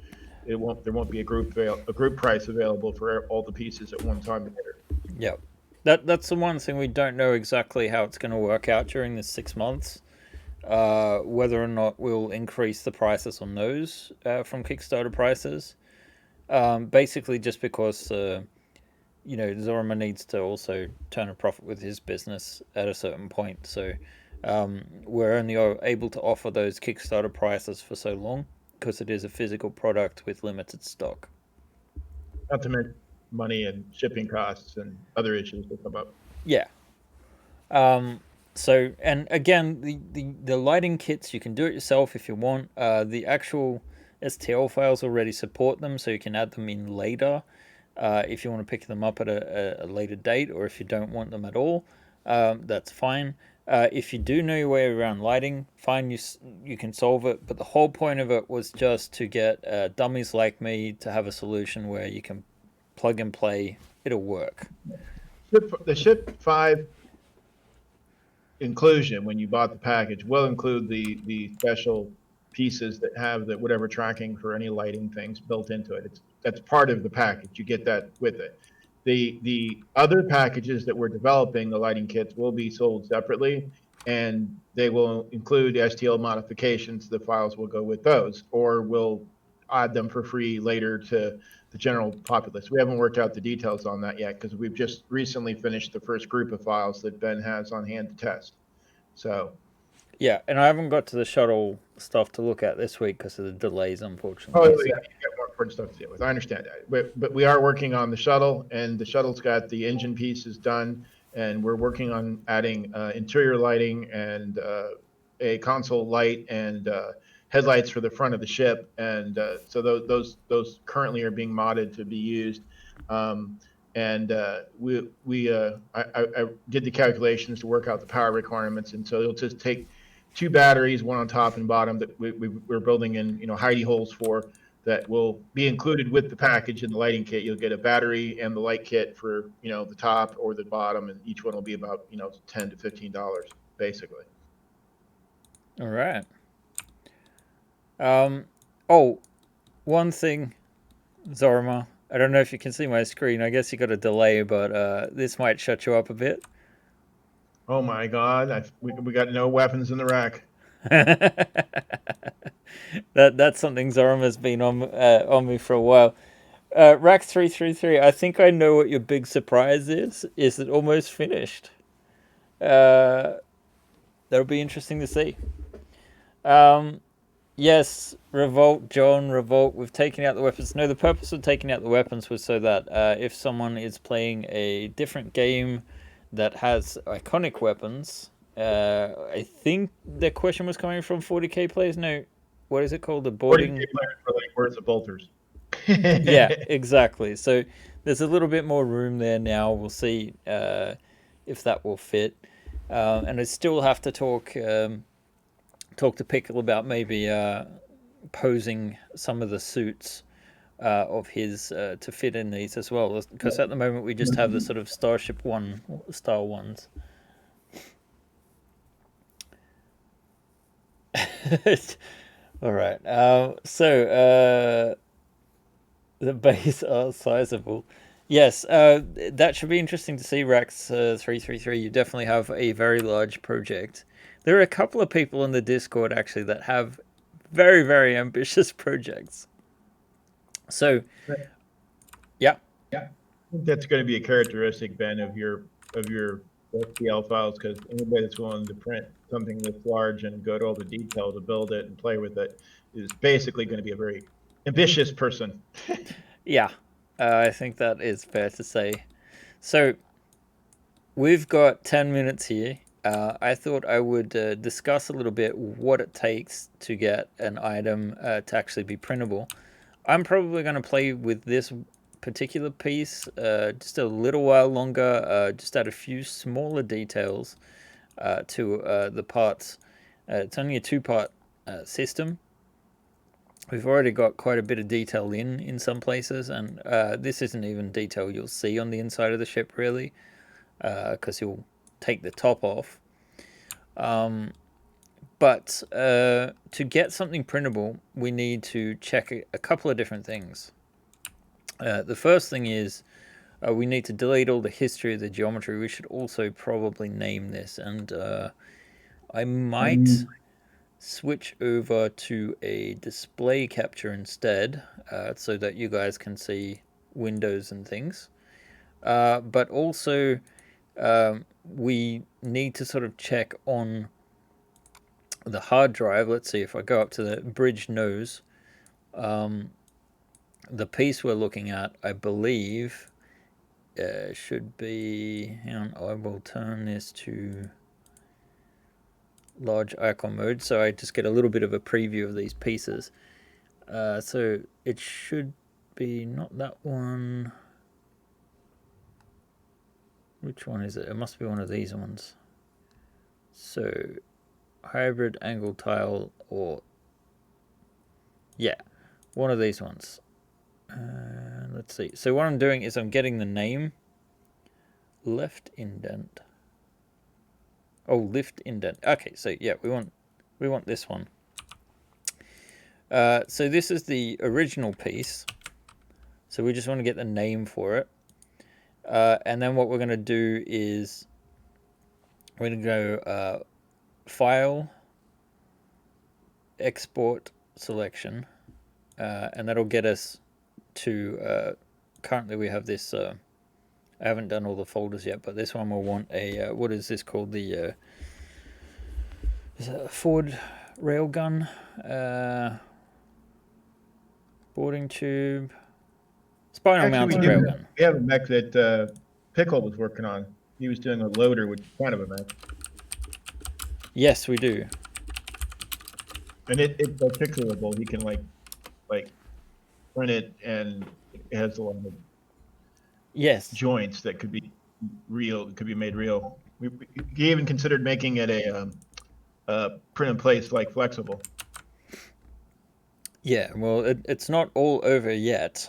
there won't be a group price available for all the pieces at one time later. Yep. That's the one thing we don't know exactly how it's going to work out during this 6 months. Whether or not we'll increase the prices on those from Kickstarter prices. Basically, just because Zorma needs to also turn a profit with his business at a certain point. So we're only able to offer those Kickstarter prices for so long because it is a physical product with limited stock. Not to mention money and shipping costs and other issues that come up. Yeah. So, and again, the lighting kits, you can do it yourself if you want. The actual STL files already support them, so you can add them in later if you want to pick them up at a later date, or if you don't want them at all, that's fine. If you do know your way around lighting, fine, you can solve it. But the whole point of it was just to get dummies like me to have a solution where you can plug and play. It'll work. The Ship 5 inclusion when you bought the package will include the special pieces that have the whatever tracking for any lighting things built into it. That's part of the package. You get that with it. The other packages that we're developing, the lighting kits, will be sold separately, and they will include STL modifications. The files will go with those, or we'll add them for free later to the general populace. We haven't worked out the details on that yet because we've just recently finished the first group of files that Ben has on hand to test. So yeah, and I haven't got to the shuttle stuff to look at this week because of the delays, unfortunately. oh, yeah, you got more important stuff to deal with. I understand that, but we are working on the shuttle, and the shuttle's got the engine pieces done, and we're working on adding interior lighting and a console light and headlights for the front of the ship, and so those currently are being modded to be used. And I did the calculations to work out the power requirements, and so it'll just take two batteries, one on top and bottom, that we're building in hidey holes for, that will be included with the package in the lighting kit. You'll get a battery and the light kit for the top or the bottom, and each one will be about $10 to $15 basically. All right. Oh, one thing, Zorma. I don't know if you can see my screen. I guess you got a delay, but this might shut you up a bit. Oh my God! We got no weapons in the rack. That's something Zorma's been on me for a while. Rack 333. I think I know what your big surprise is. Is it almost finished? That'll be interesting to see. Yes, Revolt, John, Revolt, we've taken out the weapons. No, the purpose of taking out the weapons was so that if someone is playing a different game that has iconic weapons, I think the question was coming from 40k players. No, what is it called? The boarding. 40k players for like words of bolters. Yeah, exactly. So there's a little bit more room there now. We'll see if that will fit. And I still have to talk to Pickle about maybe posing some of the suits of his to fit in these as well, because at the moment we just have the sort of Starship One style ones. All right. So the base are sizable. Yes, that should be interesting to see, Rex 333. You definitely have a very large project. There are a couple of people in the Discord actually that have very, very ambitious projects. So, yeah. I think that's going to be a characteristic, Ben, of your STL files because anybody that's willing to print something this large and go to all the detail to build it and play with it is basically going to be a very ambitious person. Yeah, I think that is fair to say. So we've got 10 minutes here. I thought I would discuss a little bit what it takes to get an item to actually be printable. I'm probably going to play with this particular piece just a little while longer, just add a few smaller details to the parts. It's only a two-part system. We've already got quite a bit of detail in some places, and this isn't even detail you'll see on the inside of the ship, really, because you'll take the top off. But to get something printable, we need to check a couple of different things. The first thing is we need to delete all the history of the geometry. We should also probably name this, and I might switch over to a display capture instead, so that you guys can see windows and things. But also, we need to sort of check on the hard drive. Let's see if I go up to the bridge nose. The piece we're looking at, I believe, should be. Hang on, I will turn this to large icon mode so I just get a little bit of a preview of these pieces. So it should be not that one. Which one is it? It must be one of these ones. So hybrid angle tile, or yeah, one of these ones. Let's see. So what I'm doing is I'm getting the name, left indent. Oh, lift indent. Okay, so yeah, we want this one. So this is the original piece. So we just want to get the name for it. And then what we're going to do is we're going to go File, Export Selection, and that'll get us to, currently we have this, I haven't done all the folders yet, but this one will want a, what is this called, the is it a forward railgun, boarding tube, spiral mounted railgun. We have a mech that Pickle was working on. He was doing a loader, which is kind of a mech. Yes, we do. And it's articulable. He can like print it, and it has a lot of joints that could be real. Could be made real. He even considered making it a print in place like flexible. Yeah, well, it's not all over yet.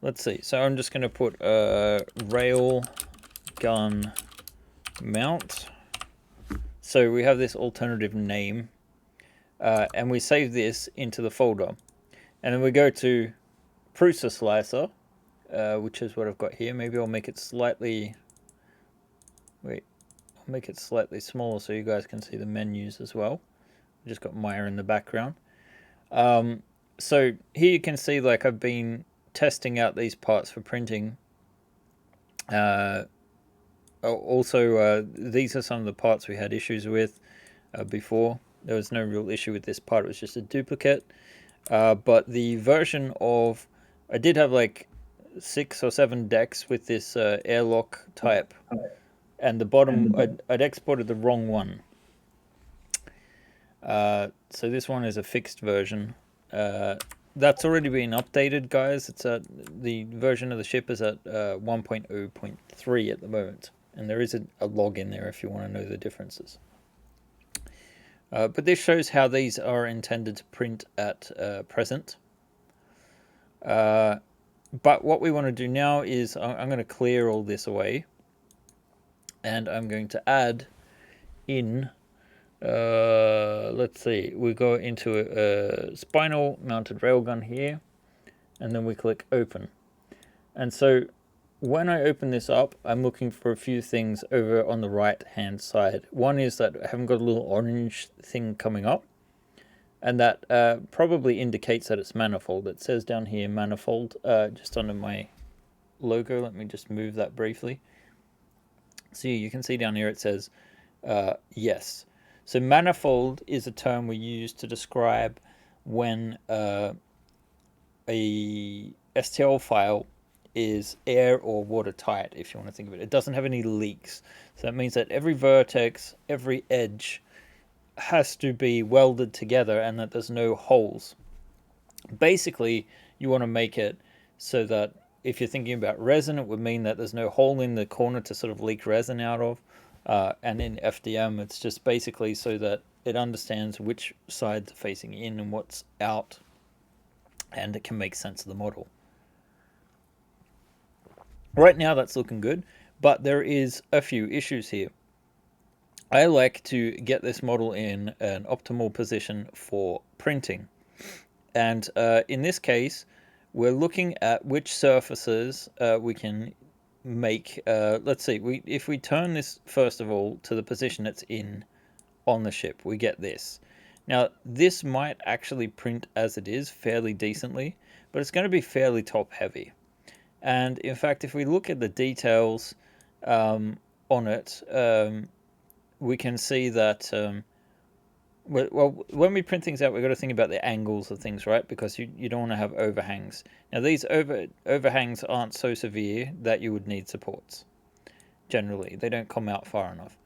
Let's see. So I'm just going to put rail gun mount. So we have this alternative name, and we save this into the folder. And then we go to Prusa Slicer, which is what I've got here. Maybe I'll make it slightly... Wait, I'll make it slightly smaller so you guys can see the menus as well. I've just got Maya in the background. So here you can see, like, I've been testing out these parts for printing. Also, these are some of the parts we had issues with before. There was no real issue with this part. It was just a duplicate. But the version of... I did have like 6 or 7 decks with this airlock type. And the bottom, I'd exported the wrong one. So this one is a fixed version. That's already been updated, guys. It's at the version of the ship is at 1.0.3 at the moment, and there is a log in there if you want to know the differences. But this shows how these are intended to print at present. But what we want to do now is I'm going to clear all this away, and I'm going to add in. Let's see, we go into a spinal mounted railgun here, and then we click open. And so when I open this up, I'm looking for a few things over on the right hand side. One is that I haven't got a little orange thing coming up, and that probably indicates that it's manifold. It says down here manifold just under my logo. Let me just move that briefly. So you can see down here it says yes. So manifold is a term we use to describe when a STL file is air or watertight, if you want to think of it. It doesn't have any leaks. So that means that every vertex, every edge has to be welded together and that there's no holes. Basically, you want to make it so that if you're thinking about resin, it would mean that there's no hole in the corner to sort of leak resin out of. And in FDM, it's just basically so that it understands which side's facing in and what's out, and it can make sense of the model. Right now, that's looking good, but there is a few issues here. I like to get this model in an optimal position for printing. And in this case, we're looking at which surfaces we can make. Let's see, if we turn this, first of all, to the position it's in on the ship, we get this. Now, this might actually print as it is fairly decently, but it's going to be fairly top heavy. And in fact, if we look at the details on it, we can see that well, when we print things out, we've got to think about the angles of things, right? Because you don't want to have overhangs. Now, these overhangs aren't so severe that you would need supports. Generally, they don't come out far enough.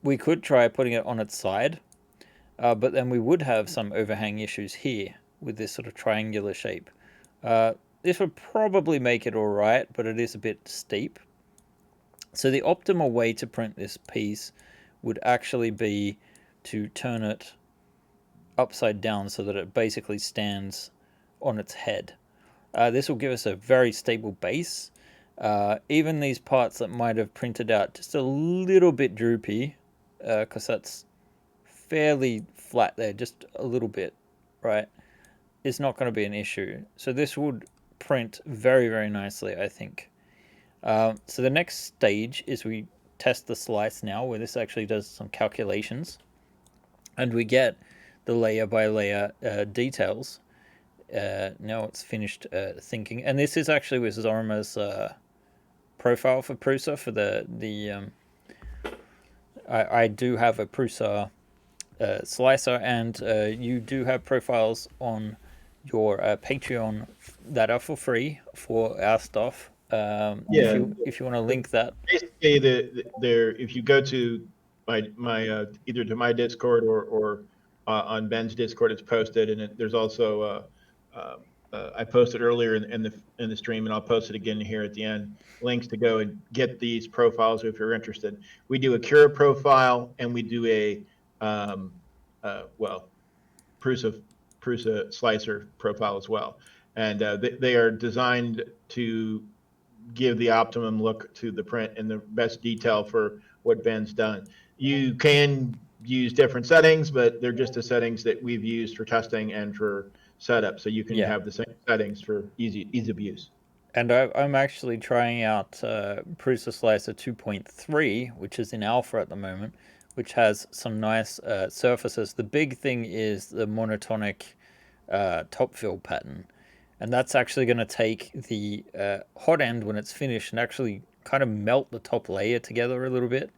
We could try putting it on its side, but then we would have some overhang issues here with this sort of triangular shape. This would probably make it all right, but it is a bit steep. So the optimal way to print this piece would actually be to turn it upside down so that it basically stands on its head. This will give us a very stable base. Even these parts that might have printed out just a little bit droopy, because that's fairly flat there, just a little bit, right, is not going to be an issue. So this would print very, very nicely, I think. So the next stage is we test the slice now, where this actually does some calculations, and we get the layer by layer details. Now it's finished thinking, and this is actually with Zorma's profile for Prusa for the. I do have a Prusa slicer, and you do have profiles on your Patreon that are for free for our stuff. Yeah, If you want to link that, basically there if you go to my either to my Discord or on Ben's Discord, it's posted, and there's also I posted earlier in the stream, and I'll post it again here at the end. Links to go and get these profiles if you're interested. We do a Cura profile, and we do a well, Prusa slicer profile as well, and they are designed to give the optimum look to the print and the best detail for what Ben's done. You can use different settings, but they're just the settings that we've used for testing and for setup. So you can yeah. have the same settings for ease of use. And I'm actually trying out Prusa Slicer 2.3, which is in alpha at the moment, which has some nice surfaces. The big thing is the monotonic top fill pattern. And that's actually going to take the hot end when it's finished and actually kind of melt the top layer together a little bit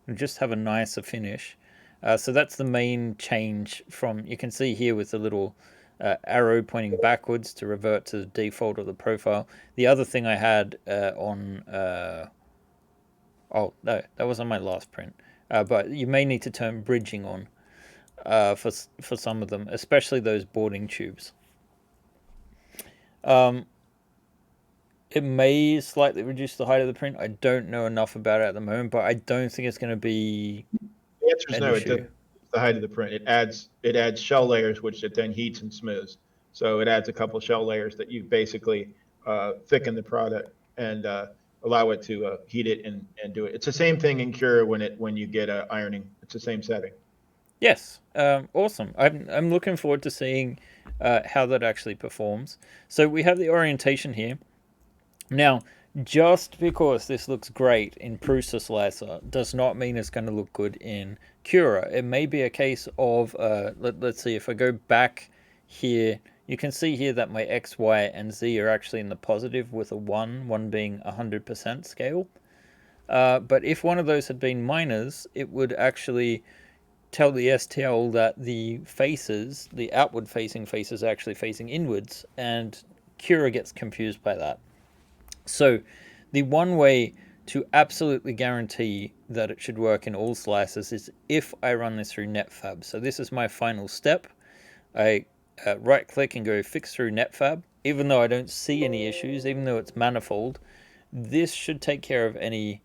and just have a nicer finish. So that's the main change from, you can see here with the little arrow pointing backwards to revert to the default of the profile. The other thing I had on, oh no, that was on my last print. But you may need to turn bridging on for some of them, especially those boarding tubes. It may slightly reduce the height of the print. I don't know enough about it at the moment, but I don't think it's going to be The answer is an no. It issue. doesn't. It's the height of the print. It adds shell layers, which it then heats and smooths. So it adds a couple of shell layers that you basically thicken the product and allow it to heat it and do it. It's the same thing in Cure when you get ironing. It's the same setting. Yes, awesome. I'm looking forward to seeing how that actually performs. So we have the orientation here. Now, just because this looks great in Prusa Slicer does not mean it's going to look good in Cura. It may be a case of, let's see, if I go back here, you can see here that my X, Y, and Z are actually in the positive with a 1 being 100% scale. But if one of those had been minors, it would actually tell the STL that the faces, the outward facing faces, are actually facing inwards, and Cura gets confused by that. So, the one way to absolutely guarantee that it should work in all slices is if I run this through NetFab. So, this is my final step. I right click and go fix through NetFab. Even though I don't see any issues, even though it's manifold, this should take care of any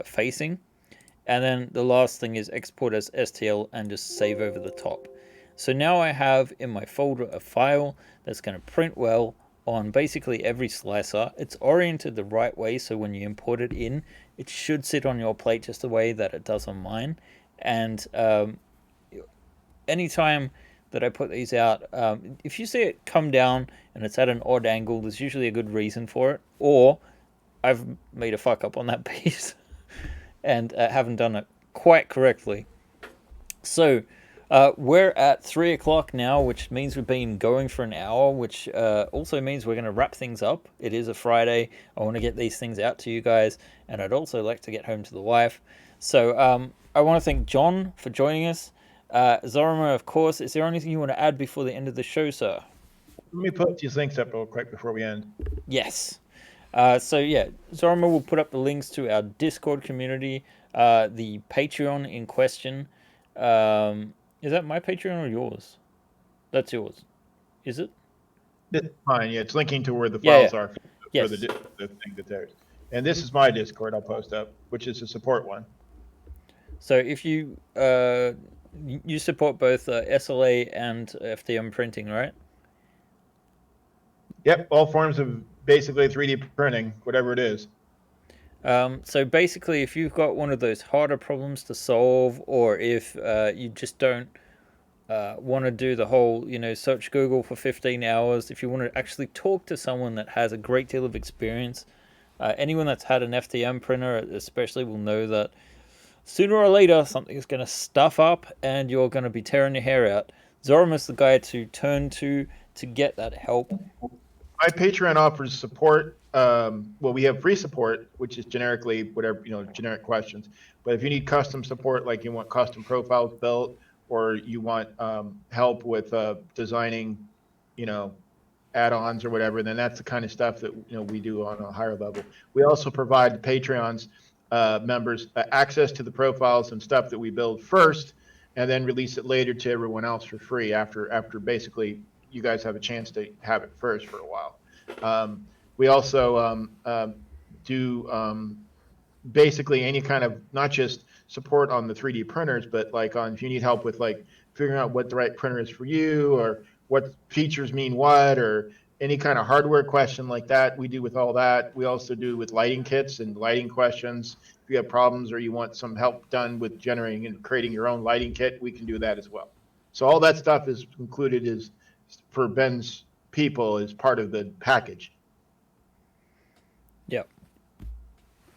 facing. And then the last thing is export as STL and just save over the top. So now I have in my folder a file that's going to print well on basically every slicer. It's oriented the right way, so when you import it in, it should sit on your plate just the way that it does on mine. And anytime that I put these out, if you see it come down and it's at an odd angle, there's usually a good reason for it. Or I've made a fuck up on that piece and haven't done it quite correctly. So we're at 3 o'clock now, which means we've been going for an hour, which also means we're going to wrap things up. It is a Friday. I want to get these things out to you guys, and I'd also like to get home to the wife. So I want to thank John for joining us. Zorima, of course. Is there anything you want to add before the end of the show, sir? Let me put these links up real quick before we end. Yes. So yeah, Zorima will put up the links to our Discord community, the Patreon in question. Is that my Patreon or yours? That's yours. Is it? It's fine. Yeah, it's linking to where the Yeah, files yeah. are for Yes. the thing that there's. And this is my Discord I'll post up, which is a support one. So if you you support both SLA and FDM printing, right? Yep, all forms of basically 3D printing, whatever it is. So basically, if you've got one of those harder problems to solve, or if you just don't want to do the whole, search Google for 15 hours, if you want to actually talk to someone that has a great deal of experience, anyone that's had an FDM printer especially will know that sooner or later something is going to stuff up and you're going to be tearing your hair out. Zorimus the guy to turn to get that help. My Patreon offers support. Well, we have free support, which is generically whatever, generic questions. But if you need custom support, like you want custom profiles built, or you want help with designing, add-ons or whatever, then that's the kind of stuff that we do on a higher level. We also provide Patreon's members access to the profiles and stuff that we build first, and then release it later to everyone else for free after basically you guys have a chance to have it first for a while. We also do basically any kind of not just support on the 3D printers, but like on if you need help with like figuring out what the right printer is for you, or what features mean what, or any kind of hardware question like that, we do with all that. We also do with lighting kits and lighting questions. If you have problems or you want some help done with generating and creating your own lighting kit, we can do that as well. So all that stuff is included is for Ben's people as part of the package. Yep.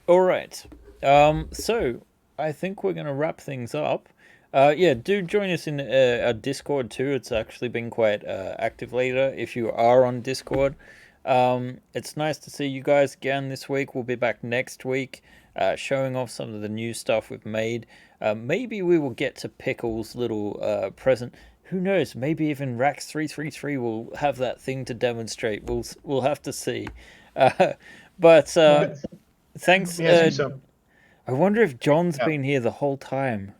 All right. So I think we're going to wrap things up. Yeah, do join us in our Discord too. It's actually been quite active later. If you are on Discord, it's nice to see you guys again this week. We'll be back next week, showing off some of the new stuff we've made. Maybe we will get to Pickle's little present. Who knows? Maybe even Rax 333 will have that thing to demonstrate. We'll have to see. But thanks. Let me ask you something. I wonder if John's Yeah. been here the whole time.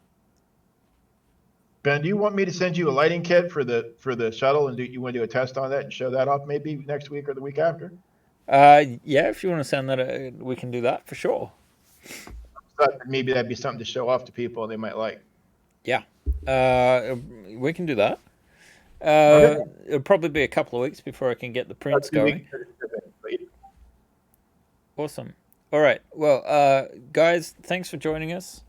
Ben, do you want me to send you a lighting kit for the shuttle, and you want to do a test on that and show that off maybe next week or the week after? Yeah, if you want to send that, we can do that for sure. But maybe that'd be something to show off to people they might like. Yeah, we can do that. Okay. It'll probably be a couple of weeks before I can get the prints going. Awesome. All right. Well, guys, thanks for joining us.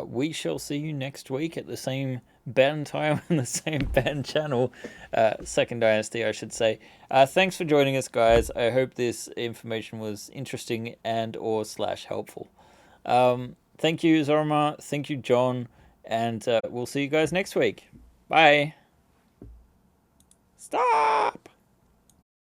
We shall see you next week at the same Ben time and the same Ben channel. Second Dynasty, I should say. Thanks for joining us, guys. I hope this information was interesting and/or helpful. Thank you, Zorma. Thank you, John. And we'll see you guys next week. Bye. Stop.